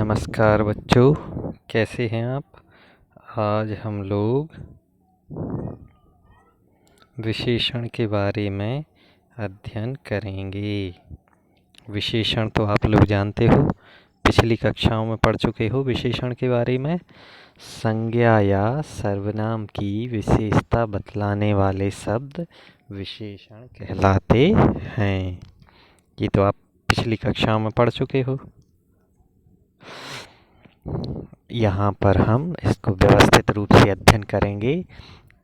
नमस्कार बच्चों, कैसे हैं आप। आज हम लोग विशेषण के बारे में अध्ययन करेंगे। विशेषण तो आप लोग जानते हो, पिछली कक्षाओं में पढ़ चुके हो विशेषण के बारे में। संज्ञा या सर्वनाम की विशेषता बतलाने वाले शब्द विशेषण कहलाते हैं। ये तो आप पिछली कक्षाओं में पढ़ चुके हो। यहाँ पर हम इसको व्यवस्थित रूप से अध्ययन करेंगे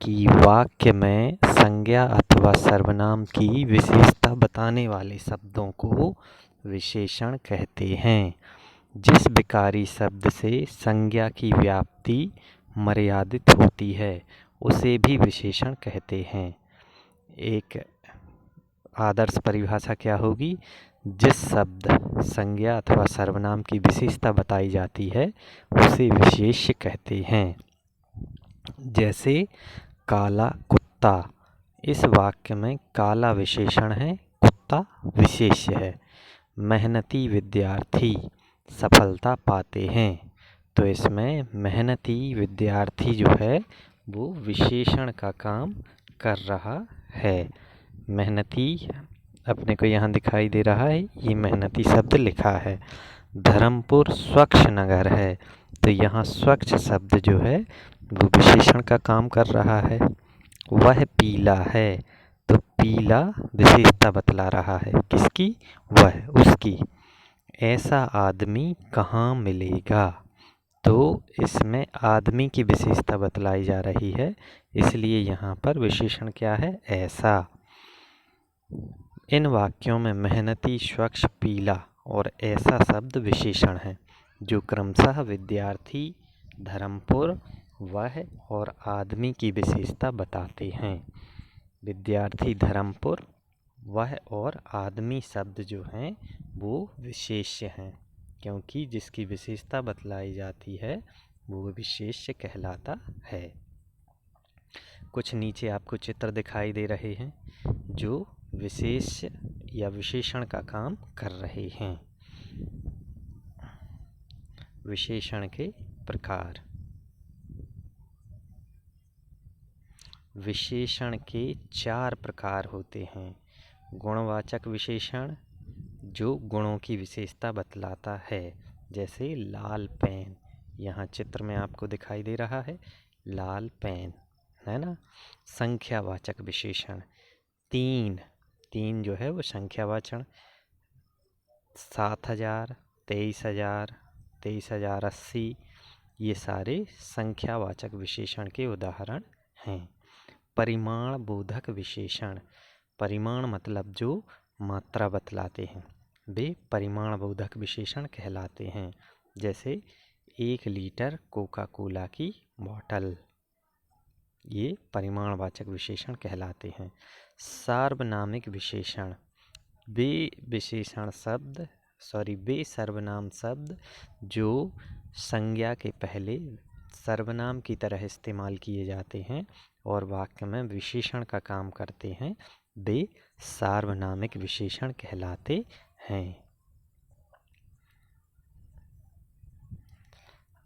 कि वाक्य में संज्ञा अथवा सर्वनाम की विशेषता बताने वाले शब्दों को विशेषण कहते हैं। जिस विकारी शब्द से संज्ञा की व्याप्ति मर्यादित होती है उसे भी विशेषण कहते हैं। एक आदर्श परिभाषा क्या होगी? जिस शब्द संज्ञा अथवा सर्वनाम की विशेषता बताई जाती है उसे विशेष्य कहते हैं। जैसे काला कुत्ता, इस वाक्य में काला विशेषण है, कुत्ता विशेष्य है। मेहनती विद्यार्थी सफलता पाते हैं, तो इसमें मेहनती विद्यार्थी जो है वो विशेषण का काम कर रहा है। मेहनती अपने को यहाँ दिखाई दे रहा है, ये मेहनती शब्द लिखा है। धर्मपुर स्वच्छ नगर है, तो यहाँ स्वच्छ शब्द जो है वो विशेषण का काम कर रहा है। वह पीला है, तो पीला विशेषता बतला रहा है। किसकी? वह, उसकी। ऐसा आदमी कहाँ मिलेगा, तो इसमें आदमी की विशेषता बतलाई जा रही है, इसलिए यहाँ पर विशेषण क्या है? ऐसा। इन वाक्यों में मेहनती, स्वच्छ, पीला और ऐसा शब्द विशेषण हैं, जो क्रमशः विद्यार्थी, धर्मपुर, वह और आदमी की विशेषता बताते हैं। विद्यार्थी, धर्मपुर, वह और आदमी शब्द जो हैं वो विशेष्य हैं, क्योंकि जिसकी विशेषता बतलाई जाती है वो विशेष्य कहलाता है। कुछ नीचे आपको चित्र दिखाई दे रहे हैं जो विशेष्य या विशेषण का काम कर रहे हैं। विशेषण के प्रकार। विशेषण के 4 प्रकार होते हैं। गुणवाचक विशेषण, जो गुणों की विशेषता बतलाता है, जैसे लाल पेन, यहाँ चित्र में आपको दिखाई दे रहा है लाल पेन, है ना। संख्यावाचक विशेषण, 3 जो है वो संख्यावाचक, 7000, 23,000, 23,080, ये सारे संख्यावाचक विशेषण के उदाहरण हैं। परिमाण बोधक विशेषण, परिमाण मतलब जो मात्रा बतलाते हैं, वे परिमाण बोधक विशेषण कहलाते हैं। जैसे 1 लीटर कोका कोला की बोतल, ये परिमाणवाचक विशेषण कहलाते हैं। सार्वनामिक विशेषण, वे सर्वनाम शब्द जो संज्ञा के पहले सर्वनाम की तरह इस्तेमाल किए जाते हैं और वाक्य में विशेषण का काम करते हैं, वे सार्वनामिक विशेषण कहलाते हैं।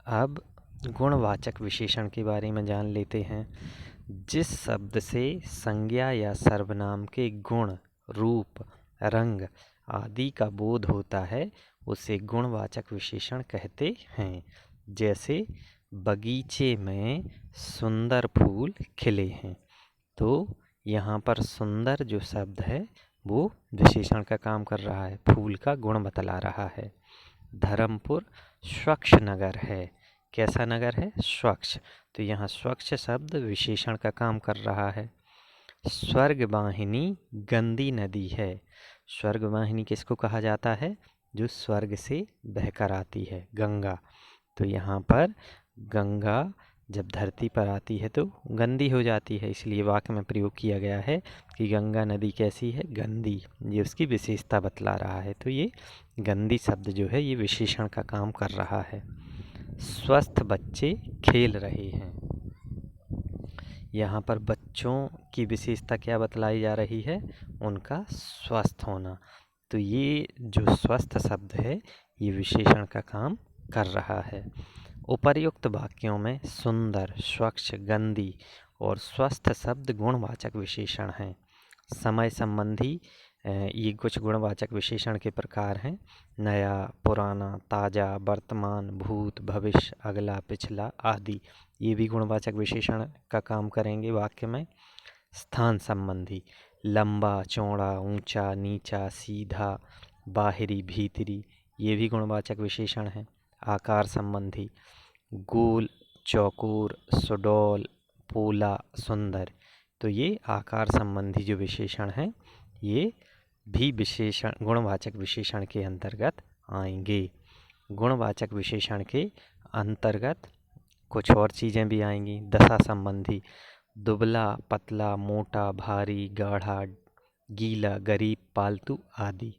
अब गुणवाचक विशेषण के बारे में जान लेते हैं। जिस शब्द से संज्ञा या सर्वनाम के गुण, रूप, रंग आदि का बोध होता है उसे गुणवाचक विशेषण कहते हैं। जैसे बगीचे में सुंदर फूल खिले हैं, तो यहाँ पर सुंदर जो शब्द है वो विशेषण का काम कर रहा है, फूल का गुण बतला रहा है। धर्मपुर स्वच्छ नगर है, कैसा नगर है? स्वच्छ, तो यहाँ स्वच्छ शब्द विशेषण का काम कर रहा है। स्वर्गवाहिनी गंदी नदी है, स्वर्गवाहिनी किसको कहा जाता है? जो स्वर्ग से बहकर आती है, गंगा। तो यहाँ पर गंगा जब धरती पर आती है तो गंदी हो जाती है, इसलिए वाक्य में प्रयोग किया गया है कि गंगा नदी कैसी है? गंदी, ये उसकी विशेषता बतला रहा है। तो ये गंदी शब्द जो है ये विशेषण का काम कर रहा है। स्वस्थ बच्चे खेल रहे हैं, यहाँ पर बच्चों की विशेषता क्या बतलाई जा रही है? उनका स्वस्थ होना। तो ये जो स्वस्थ शब्द है ये विशेषण का काम कर रहा है। उपर्युक्त वाक्यों में सुंदर, स्वच्छ, गंदी और स्वस्थ शब्द गुणवाचक विशेषण हैं। समय संबंधी ये कुछ गुणवाचक विशेषण के प्रकार हैं। नया, पुराना, ताज़ा, वर्तमान, भूत, भविष्य, अगला, पिछला आदि ये भी गुणवाचक विशेषण का काम करेंगे वाक्य में। स्थान संबंधी लंबा, चौड़ा, ऊंचा, नीचा, सीधा, बाहरी, भीतरी ये भी गुणवाचक विशेषण हैं। आकार संबंधी गोल, चौकोर, सुडौल, पोला, सुंदर तो ये आकार संबंधी जो विशेषण हैं ये भी विशेषण गुणवाचक विशेषण के अंतर्गत आएंगे। गुणवाचक विशेषण के अंतर्गत कुछ और चीज़ें भी आएंगी। दशा संबंधी दुबला, पतला, मोटा, भारी, गाढ़ा, गीला, गरीब, पालतू आदि।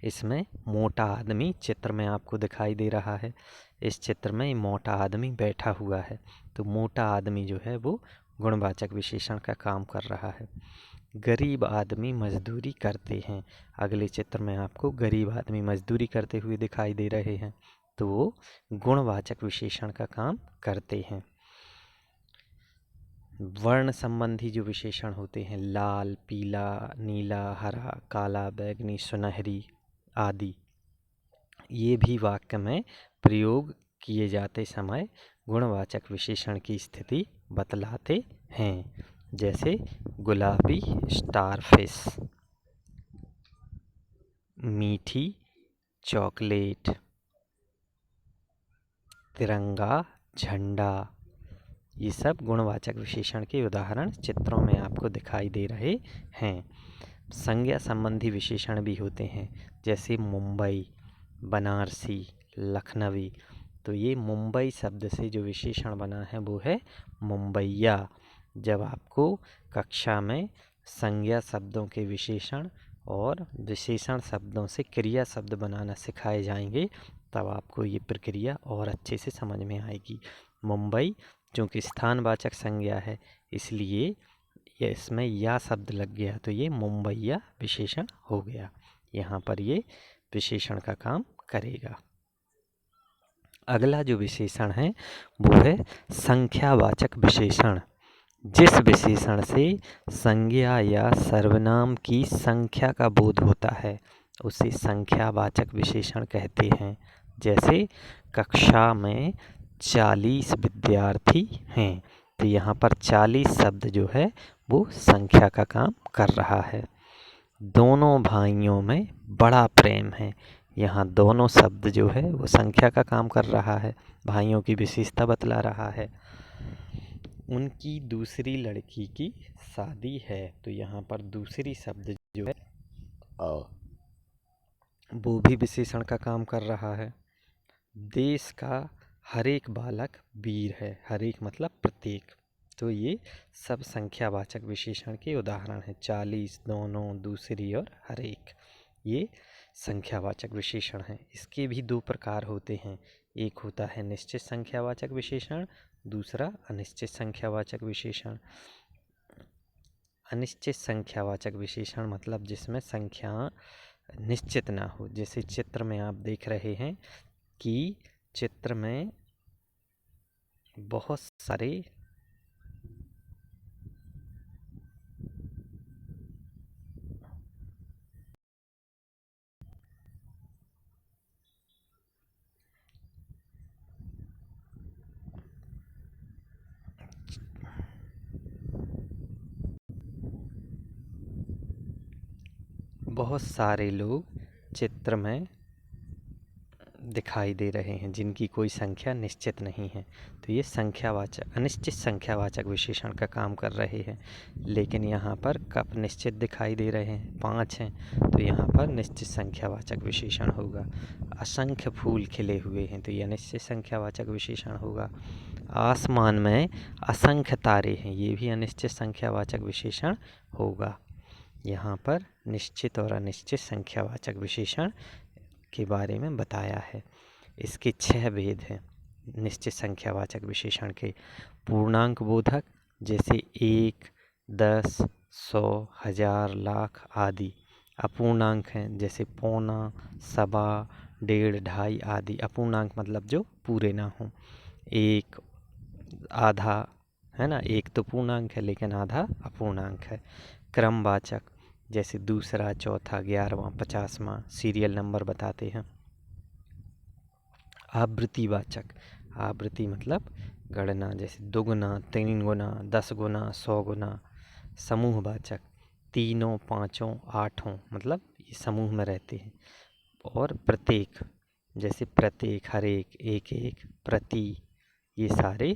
इसमें मोटा आदमी चित्र में आपको दिखाई दे रहा है। इस चित्र में मोटा आदमी बैठा हुआ है तो मोटा आदमी जो है वो गुणवाचक विशेषण का काम कर रहा है। गरीब आदमी मजदूरी करते हैं। अगले चित्र में आपको गरीब आदमी मजदूरी करते हुए दिखाई दे रहे हैं तो वो गुणवाचक विशेषण का काम करते हैं। वर्ण संबंधी जो विशेषण होते हैं लाल, पीला, नीला, हरा, काला, बैंगनी, सुनहरी आदि ये भी वाक्य में प्रयोग किए जाते समय गुणवाचक विशेषण की स्थिति बतलाते हैं। जैसे गुलाबी, स्टारफिश, मीठी, चॉकलेट, तिरंगा, झंडा ये सब गुणवाचक विशेषण के उदाहरण चित्रों में आपको दिखाई दे रहे हैं। संज्ञा संबंधी विशेषण भी होते हैं जैसे मुंबई, बनारसी, लखनवी तो ये मुंबई शब्द से जो विशेषण बना है वो है मुंबईया। जब आपको कक्षा में संज्ञा शब्दों के विशेषण और विशेषण शब्दों से क्रिया शब्द बनाना सिखाए जाएंगे तब आपको ये प्रक्रिया और अच्छे से समझ में आएगी। मुंबई चूँकि स्थानवाचक संज्ञा है इसलिए ये इसमें या शब्द लग गया तो ये मुंबईया विशेषण हो गया। यहाँ पर ये विशेषण का काम करेगा। अगला जो विशेषण है वो है संख्यावाचक विशेषण। जिस विशेषण से संज्ञा या सर्वनाम की संख्या का बोध होता है उसे संख्यावाचक विशेषण कहते हैं। जैसे कक्षा में 40 विद्यार्थी हैं तो यहाँ पर 40 शब्द जो है वो संख्या का काम कर रहा है। दोनों भाइयों में बड़ा प्रेम है, यहाँ दोनों शब्द जो है वो संख्या का काम कर रहा है, भाइयों की विशेषता बतला रहा है। उनकी दूसरी लड़की की शादी है तो यहाँ पर दूसरी शब्द जो है वो भी विशेषण का काम कर रहा है। देश का हर एक बालक वीर है, हर एक मतलब प्रत्येक तो ये सब संख्यावाचक विशेषण के उदाहरण हैं। 40, दोनों, दूसरी और हर एक ये संख्यावाचक विशेषण हैं। इसके भी दो प्रकार होते हैं, एक होता है निश्चित संख्यावाचक विशेषण, दूसरा अनिश्चित संख्यावाचक विशेषण। अनिश्चित संख्यावाचक विशेषण मतलब जिसमें संख्या निश्चित ना हो। जैसे चित्र में आप देख रहे हैं कि चित्र में बहुत सारे लोग चित्र में दिखाई दे रहे हैं जिनकी कोई संख्या निश्चित नहीं है तो ये संख्यावाचक अनिश्चित संख्यावाचक विशेषण का काम कर रहे हैं। लेकिन यहाँ पर कप निश्चित दिखाई दे रहे हैं, 5 हैं तो यहाँ पर निश्चित संख्यावाचक विशेषण होगा। असंख्य फूल खिले हुए हैं तो ये अनिश्चित संख्यावाचक विशेषण होगा। आसमान में असंख्य तारे हैं ये भी अनिश्चित संख्यावाचक विशेषण होगा। यहाँ पर निश्चित और अनिश्चित संख्यावाचक विशेषण के बारे में बताया है। इसके 6 भेद हैं निश्चित संख्यावाचक विशेषण के। पूर्णांक बोधक जैसे 1, 10, 100, 1000, लाख आदि। अपूर्णांक हैं जैसे पौना, सवा, डेढ़, ढाई आदि। अपूर्णांक मतलब जो पूरे ना हों। एक, आधा, है ना, एक तो पूर्णांक है लेकिन आधा अपूर्णांक है। क्रमवाचक जैसे दूसरा, चौथा, 11वां, 50वां सीरियल नंबर बताते हैं। आवृत्तिवाचक, आवृत्ति मतलब गणना, जैसे दुगुना, 3 गुना, 10 गुना, 100 गुना। समूहवाचक तीनों, पाँचों, आठों मतलब ये समूह में रहते हैं। और प्रत्येक जैसे प्रत्येक, हर एक, एक एक, प्रति, ये सारे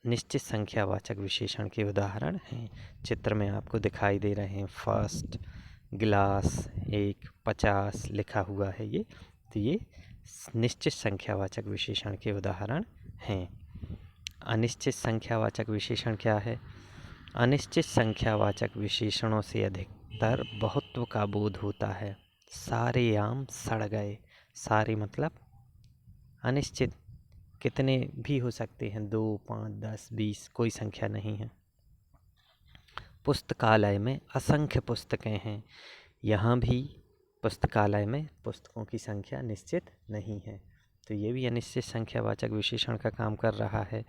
निश्चित संख्यावाचक विशेषण के उदाहरण हैं। चित्र में आपको दिखाई दे रहे हैं फर्स्ट, गिलास, एक, 50 लिखा हुआ है ये, तो ये निश्चित संख्यावाचक विशेषण के उदाहरण हैं। अनिश्चित संख्यावाचक विशेषण क्या है? अनिश्चित संख्यावाचक विशेषणों से अधिकतर बहुत्व का बोध होता है। सारे आम सड़ गए। सारे मतलब अनिश्चित, कितने भी हो सकते हैं, 2, 5, 10, 20, कोई संख्या नहीं है। पुस्तकालय में असंख्य पुस्तकें हैं। यहाँ भी पुस्तकालय में पुस्तकों की संख्या निश्चित नहीं है, तो ये भी अनिश्चित संख्यावाचक विशेषण का काम कर रहा है।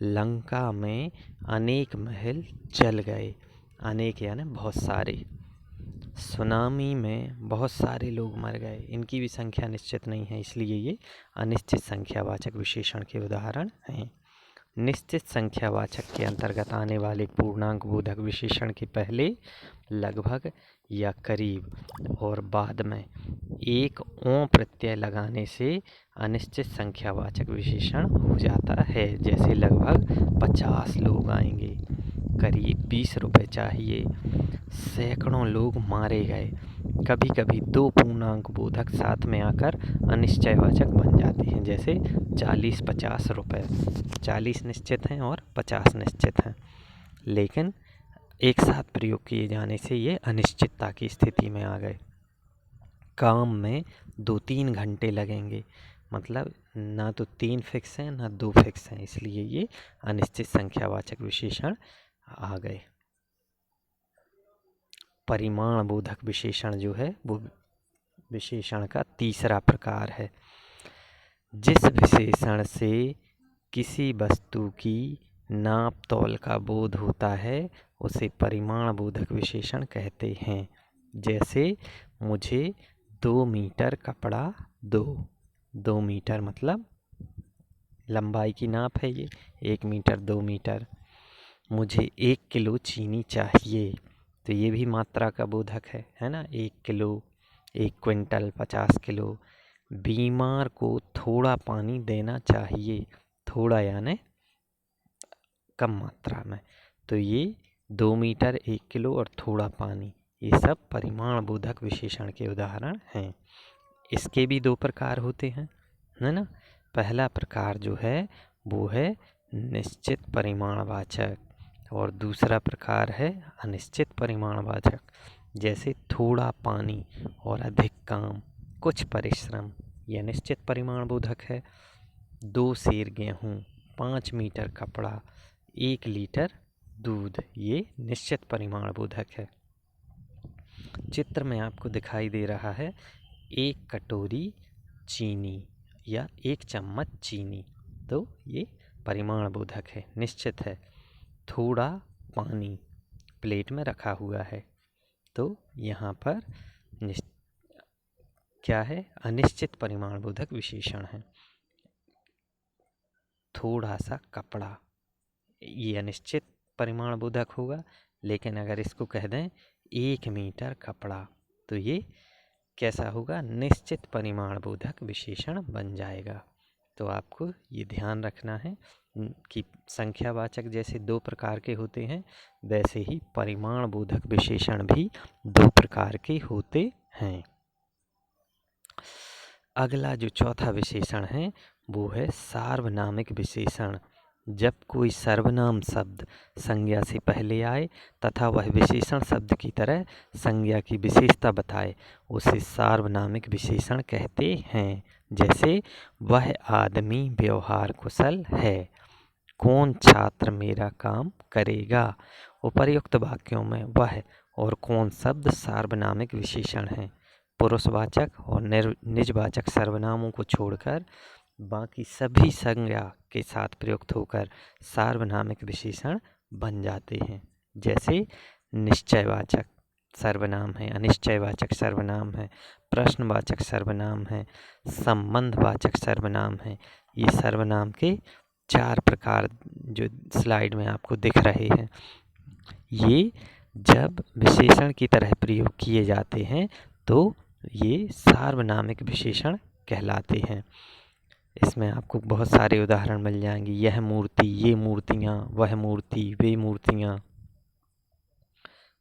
लंका में अनेक महल जल गए। अनेक यानी बहुत सारे। सुनामी में बहुत सारे लोग मर गए। इनकी भी संख्या निश्चित नहीं है, इसलिए ये अनिश्चित संख्यावाचक विशेषण के उदाहरण हैं। निश्चित संख्यावाचक के अंतर्गत आने वाले पूर्णांक बोधक विशेषण के पहले लगभग या करीब और बाद में एक ओ प्रत्यय लगाने से अनिश्चित संख्यावाचक विशेषण हो जाता है। जैसे लगभग 50 लोग आएंगे, करीब 20 रुपए चाहिए, सैकड़ों लोग मारे गए। कभी कभी दो पूर्णांक बोधक साथ में आकर अनिश्चयवाचक बन जाते हैं, जैसे 40, 50 रुपए। 40 निश्चित हैं और 50 निश्चित हैं, लेकिन एक साथ प्रयोग किए जाने से ये अनिश्चितता की स्थिति में आ गए। काम में 2-3 घंटे लगेंगे, मतलब ना तो 3 फिक्स हैं ना 2 फिक्स हैं, इसलिए ये अनिश्चित संख्यावाचक विशेषण आ गए। परिमाण बोधक विशेषण जो है वो विशेषण का तीसरा प्रकार है। जिस विशेषण से किसी वस्तु की नाप तौल का बोध होता है उसे परिमाण बोधक विशेषण कहते हैं। जैसे मुझे 2 मीटर कपड़ा दो। 2 मीटर मतलब लंबाई की नाप है ये, 1 मीटर, 2 मीटर। मुझे 1 किलो चीनी चाहिए, तो ये भी मात्रा का बोधक है ना। 1 किलो, 1 क्विंटल, 50 किलो। बीमार को थोड़ा पानी देना चाहिए। थोड़ा यानी कम मात्रा में, तो ये 2 मीटर, 1 किलो और थोड़ा पानी, ये सब परिमाण बोधक विशेषण के उदाहरण हैं। इसके भी 2 प्रकार होते हैं, है ना। पहला प्रकार जो है वो है निश्चित परिमाणवाचक और दूसरा प्रकार है अनिश्चित परिमाणवाचक। जैसे थोड़ा पानी और अधिक काम, कुछ परिश्रम, यह निश्चित परिमाण बोधक है। 2 सेर गेहूँ, 5 मीटर कपड़ा, 1 लीटर दूध, ये निश्चित परिमाण बोधक है। चित्र में आपको दिखाई दे रहा है 1 कटोरी चीनी या 1 चम्मच चीनी, तो ये परिमाण बोधक है, निश्चित है। थोड़ा पानी प्लेट में रखा हुआ है, तो यहाँ पर क्या है, अनिश्चित परिमाण बोधक विशेषण है। थोड़ा सा कपड़ा, ये अनिश्चित परिमाण बोधक होगा, लेकिन अगर इसको कह दें 1 मीटर कपड़ा, तो ये कैसा होगा, निश्चित परिमाण बोधक विशेषण बन जाएगा। तो आपको ये ध्यान रखना है कि संख्यावाचक जैसे 2 प्रकार के होते हैं, वैसे ही परिमाण बोधक विशेषण भी 2 प्रकार के होते हैं। अगला जो चौथा विशेषण है वो है सार्वनामिक विशेषण। जब कोई सर्वनाम शब्द संज्ञा से पहले आए तथा वह विशेषण शब्द की तरह संज्ञा की विशेषता बताए, उसे सार्वनामिक विशेषण कहते हैं। जैसे वह आदमी व्यवहार कुशल है, कौन छात्र मेरा काम करेगा। उपर्युक्त वाक्यों में वह और कौन शब्द सार्वनामिक विशेषण हैं। पुरुषवाचक और निजवाचक सर्वनामों को छोड़कर बाकी सभी संज्ञा के साथ प्रयुक्त होकर सार्वनामिक विशेषण बन जाते हैं। जैसे निश्चयवाचक सर्वनाम है, अनिश्चयवाचक सर्वनाम है, प्रश्नवाचक सर्वनाम है, संबंधवाचक सर्वनाम है। ये सर्वनाम के 4 प्रकार जो स्लाइड में आपको दिख रहे हैं, ये जब विशेषण की तरह प्रयोग किए जाते हैं तो ये सार्वनामिक विशेषण कहलाते हैं। इसमें आपको बहुत सारे उदाहरण मिल जाएंगे। यह मूर्ति, ये मूर्तियाँ, वह मूर्ति, वे मूर्तियाँ,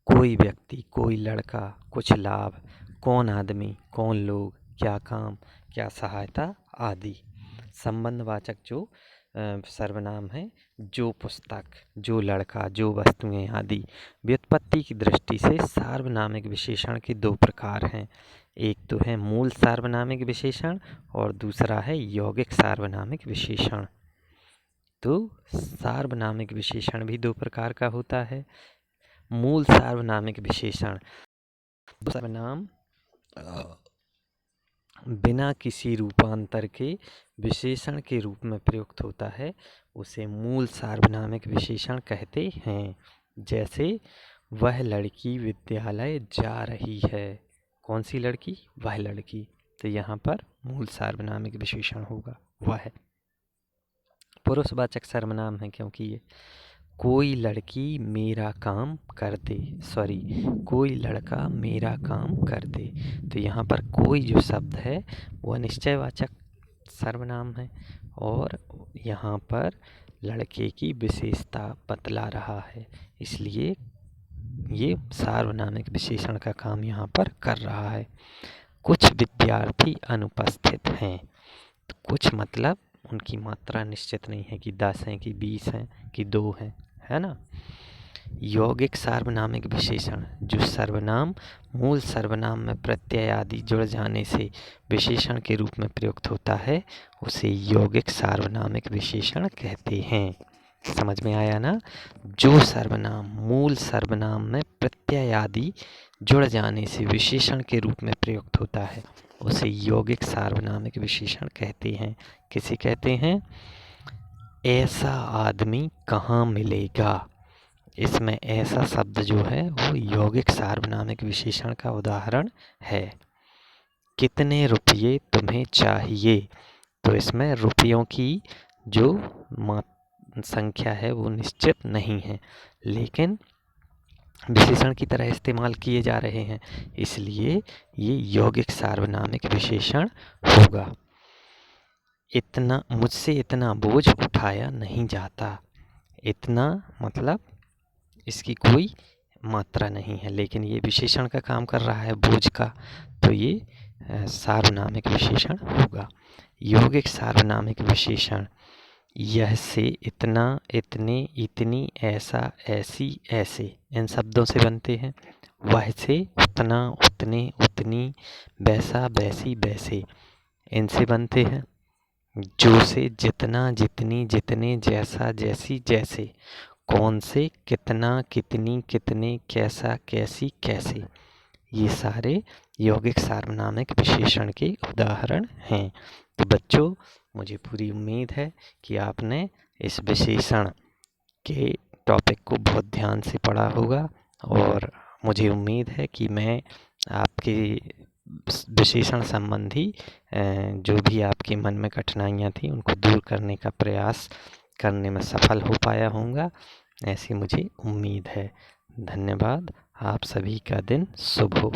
कोई व्यक्ति, कोई लड़का, कुछ लाभ, कौन आदमी, कौन लोग, क्या काम, क्या सहायता आदि। संबंधवाचक जो सर्वनाम है, जो पुस्तक, जो लड़का, जो वस्तुएं आदि। व्युत्पत्ति की दृष्टि से सार्वनामिक विशेषण के 2 प्रकार हैं। एक तो है मूल सार्वनामिक विशेषण और दूसरा है यौगिक सार्वनामिक विशेषण। तो सार्वनामिक विशेषण भी 2 प्रकार का होता है। मूल सार्वनामिक विशेषण, सर्वनाम बिना किसी रूपांतर के विशेषण के रूप में प्रयुक्त होता है, उसे मूल सार्वनामिक विशेषण कहते हैं। जैसे वह लड़की विद्यालय जा रही है। कौन सी लड़की? वह लड़की। तो यहाँ पर मूल सार्वनामिक विशेषण होगा वह। पुरुषवाचक सर्वनाम है क्योंकि ये कोई लड़की मेरा काम कर दे, कोई लड़का मेरा काम कर दे। तो यहाँ पर कोई जो शब्द है वो अनिश्चयवाचक सर्वनाम है और यहाँ पर लड़के की विशेषता बतला रहा है, इसलिए ये सार्वनामिक विशेषण का काम यहाँ पर कर रहा है। कुछ विद्यार्थी अनुपस्थित हैं। तो कुछ मतलब उनकी मात्रा निश्चित नहीं है कि 10 हैं कि 20 हैं कि 2 हैं, है ना। यौगिक सार्वनामिक विशेषण, जो सर्वनाम मूल सर्वनाम में प्रत्यय आदि जुड़ जाने से विशेषण के रूप में प्रयुक्त होता है, उसे यौगिक सार्वनामिक विशेषण कहते हैं। समझ में आया ना। जो सर्वनाम मूल सर्वनाम में प्रत्यय आदि जुड़ जाने से विशेषण के रूप में प्रयुक्त होता है, उसे यौगिक सार्वनामिक विशेषण कहते हैं। किसे कहते हैं? ऐसा आदमी कहाँ मिलेगा। इसमें ऐसा शब्द जो है वो यौगिक सार्वनामिक विशेषण का उदाहरण है। कितने रुपये तुम्हें चाहिए। तो इसमें रुपयों की जो संख्या है वो निश्चित नहीं है, लेकिन विशेषण की तरह इस्तेमाल किए जा रहे हैं, इसलिए ये यौगिक सार्वनामिक विशेषण होगा। इतना मुझसे इतना बोझ उठाया नहीं जाता। इतना मतलब इसकी कोई मात्रा नहीं है, लेकिन ये विशेषण का काम कर रहा है बोझ का, तो ये सार्वनामिक विशेषण होगा। यौगिक सार्वनामिक विशेषण यह से, इतना, इतने, इतनी, ऐसा, ऐसी, ऐसे इन शब्दों से बनते हैं। वह से उतना, उतने, उतनी, वैसा, वैसी, वैसे इनसे बनते हैं। जो से जितना, जितनी, जितने, जैसा, जैसी, जैसे। कौन से, कितना, कितनी, कितने, कैसा, कैसी, कैसे, ये सारे यौगिक सार्वनामिक विशेषण के उदाहरण हैं। तो बच्चों, मुझे पूरी उम्मीद है कि आपने इस विशेषण के टॉपिक को बहुत ध्यान से पढ़ा होगा, और मुझे उम्मीद है कि मैं आपके विशेषण संबंधी जो भी आपके मन में कठिनाइयाँ थी उनको दूर करने का प्रयास करने में सफल हो पाया होऊंगा, ऐसी मुझे उम्मीद है। धन्यवाद। आप सभी का दिन शुभ हो।